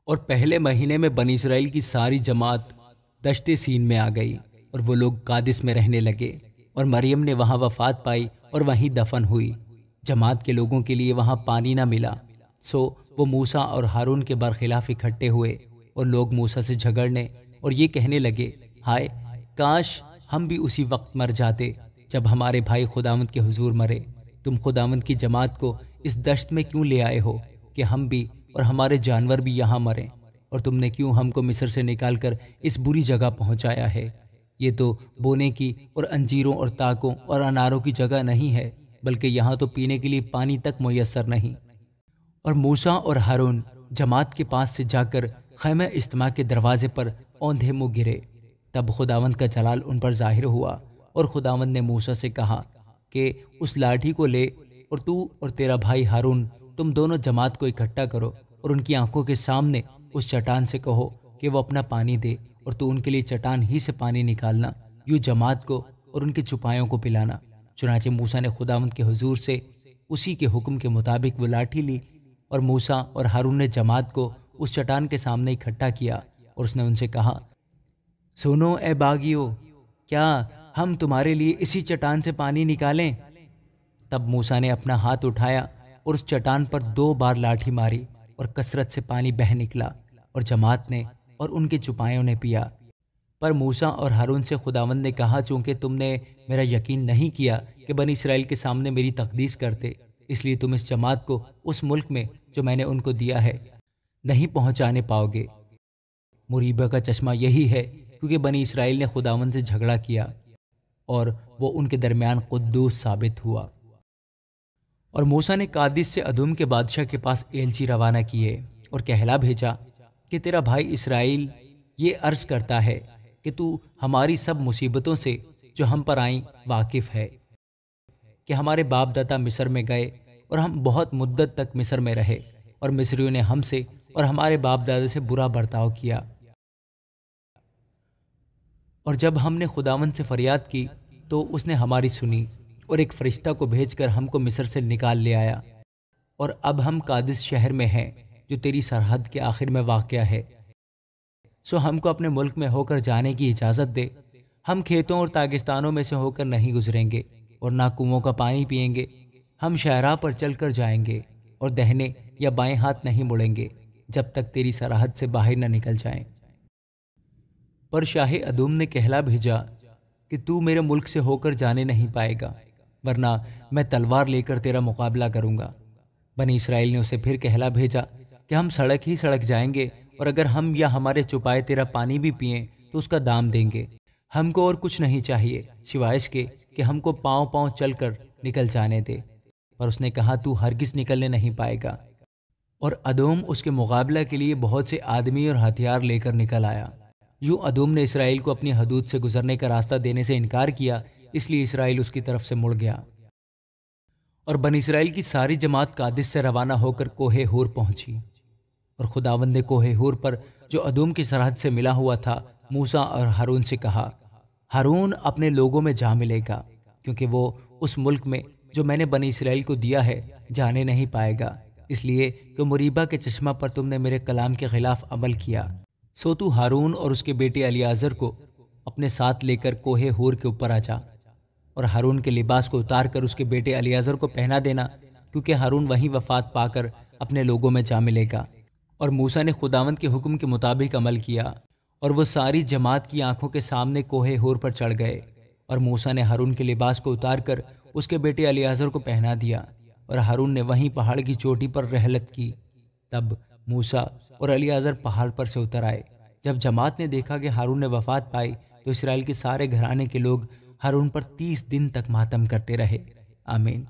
اور پہلے مہینے میں بنی اسرائیل کی ساری جماعت دشت سین میں آ گئی اور وہ لوگ قادس میں رہنے لگے، اور مریم نے وہاں وفات پائی اور وہیں دفن ہوئی۔ جماعت کے لوگوں کے لیے وہاں پانی نہ ملا، سو وہ موسیٰ اور ہارون کے برخلاف اکٹھے ہوئے، اور لوگ موسیٰ سے جھگڑنے اور یہ کہنے لگے، ہائے کاش ہم بھی اسی وقت مر جاتے جب ہمارے بھائی خداوند کے حضور مرے۔ تم خداوند کی جماعت کو اس دشت میں کیوں لے آئے ہو کہ ہم بھی اور ہمارے جانور بھی یہاں مریں؟ اور تم نے کیوں ہم کو مصر سے نکال کر اس بری جگہ پہنچایا ہے؟ یہ تو بونے کی اور انجیروں اور تاکوں اور اناروں کی جگہ نہیں ہے، بلکہ یہاں تو پینے کے لیے پانی تک میسر نہیں۔ اور موسیٰ اور ہارون جماعت کے پاس سے جا کر خیمہ اجتماع کے دروازے پر اوندھے منہ گرے۔ تب خداوند کا جلال ان پر ظاہر ہوا، اور خداوند نے موسیٰ سے کہا کہ اس لاٹھی کو لے اور تو اور تیرا بھائی ہارون تم دونوں جماعت کو اکٹھا کرو، اور ان کی آنکھوں کے سامنے اس چٹان سے کہو کہ وہ اپنا پانی دے، اور تو ان کے لیے چٹان ہی سے پانی نکالنا، یوں جماعت کو اور ان کے چپایوں کو پلانا۔ چنانچہ موسیٰ نے خداوند کے حضور سے اسی کے حکم کے مطابق وہ لاٹھی لی، اور موسیٰ اور ہارون نے جماعت کو اس چٹان کے سامنے اکٹھا کیا، اور اس نے ان سے کہا، سنو اے باغیو، کیا ہم تمہارے لیے اسی چٹان سے پانی نکالیں؟ تب موسیٰ نے اپنا ہاتھ اٹھایا اور اس چٹان پر 2 بار لاٹھی ماری، اور کثرت سے پانی بہہ نکلا، اور جماعت نے اور ان کے چپایوں نے پیا۔ پر موسیٰ اور ہارون سے خداوند نے کہا، چونکہ تم نے میرا یقین نہیں کیا کہ بنی اسرائیل کے سامنے میری تقدیس کرتے، اس لیے تم اس جماعت کو اس ملک میں جو میں نے ان کو دیا ہے نہیں پہنچانے پاؤ گے۔ مریبہ کا چشمہ یہی ہے، کیونکہ بنی اسرائیل نے خداوند سے جھگڑا کیا اور وہ ان کے درمیان قدوس ثابت ہوا۔ اور موسیٰ نے قادس سے ادوم کے بادشاہ کے پاس ایلچی روانہ کیے اور کہلا بھیجا کہ تیرا بھائی اسرائیل یہ عرض کرتا ہے کہ تو ہماری سب مصیبتوں سے جو ہم پر آئیں واقف ہے، کہ ہمارے باپ دادا مصر میں گئے اور ہم بہت مدت تک مصر میں رہے، اور مصریوں نے ہم سے اور ہمارے باپ دادا سے برا برتاؤ کیا۔ اور جب ہم نے خداوند سے فریاد کی تو اس نے ہماری سنی، اور ایک فرشتہ کو بھیج کر ہم کو مصر سے نکال لے آیا، اور اب ہم قادس شہر میں ہیں جو تیری سرحد کے آخر میں واقع ہے۔ سو ہم کو اپنے ملک میں ہو کر جانے کی اجازت دے، ہم کھیتوں اور تاگستانوں میں سے ہو کر نہیں گزریں گے اور نہ کنووں کا پانی پئیں گے، ہم شہراہ پر چل کر جائیں گے اور دہنے یا بائیں ہاتھ نہیں مڑیں گے جب تک تیری سرحد سے باہر نہ نکل جائیں۔ پر شاہ ادوم نے کہلا بھیجا کہ تو میرے ملک سے ہو کر جانے نہیں پائے گا، ورنہ میں تلوار لے کر تیرا مقابلہ کروں گا۔ بنی اسرائیل نے اسے پھر کہلا بھیجا کہ ہم سڑک ہی سڑک جائیں گے، اور اگر ہم یا ہمارے چپائے تیرا پانی بھی پئیں تو اس کا دام دیں گے۔ ہم کو اور کچھ نہیں چاہیے سوائے اس کے کہ ہم کو پاؤں پاؤں چل کر نکل جانے دے۔ پر اس نے کہا، تو ہرگز نکلنے نہیں پائے گا۔ اور ادوم اس کے مقابلہ کے لیے بہت سے آدمی اور ہتھیار لے کر نکل آیا۔ یوں ادوم نے اسرائیل کو اپنی حدود سے گزرنے کا راستہ دینے سے انکار کیا، اس لیے اسرائیل اس کی طرف سے مڑ گیا۔ اور بنی اسرائیل کی ساری جماعت قادس سے روانہ ہو کر کوہ ہور پہنچی، اور خداوند نے کوہ ہور پر جو ادوم کی سرحد سے ملا ہوا تھا موسیٰ اور ہارون سے کہا، ہارون اپنے لوگوں میں جا ملے گا، کیونکہ وہ اس ملک میں جو میں نے بنی اسرائیل کو دیا ہے جانے نہیں پائے گا، اس لیے کہ مریبہ کے چشمہ پر تم نے میرے کلام کے خلاف عمل کیا۔ سو تو ہارون اور اس کے بیٹے الیعزر کو اپنے ساتھ لے کر کوہ ہور کے اوپر آ جا، اور ہارون کے لباس کو اتار کر اس کے بیٹے الیعزر کو پہنا دینا، کیونکہ ہارون وہیں وفات پا کر اپنے لوگوں میں جا ملے گا۔ اور موسیٰ نے خداوند کے حکم کے مطابق عمل کیا، اور وہ ساری جماعت کی آنکھوں کے سامنے کوہ ہور پر چڑھ گئے، اور موسیٰ نے ہارون کے لباس کو اتار کر اس کے بیٹے الیعزر کو پہنا دیا، اور ہارون نے وہیں پہاڑ کی چوٹی پر رحلت کی۔ تب موسیٰ اور الیعزر پہاڑ پر سے اتر آئے۔ جب جماعت نے دیکھا کہ ہارون نے وفات پائی تو اسرائیل کے سارے گھرانے کے لوگ ہارون پر 30 دن تک ماتم کرتے رہے۔ آمین۔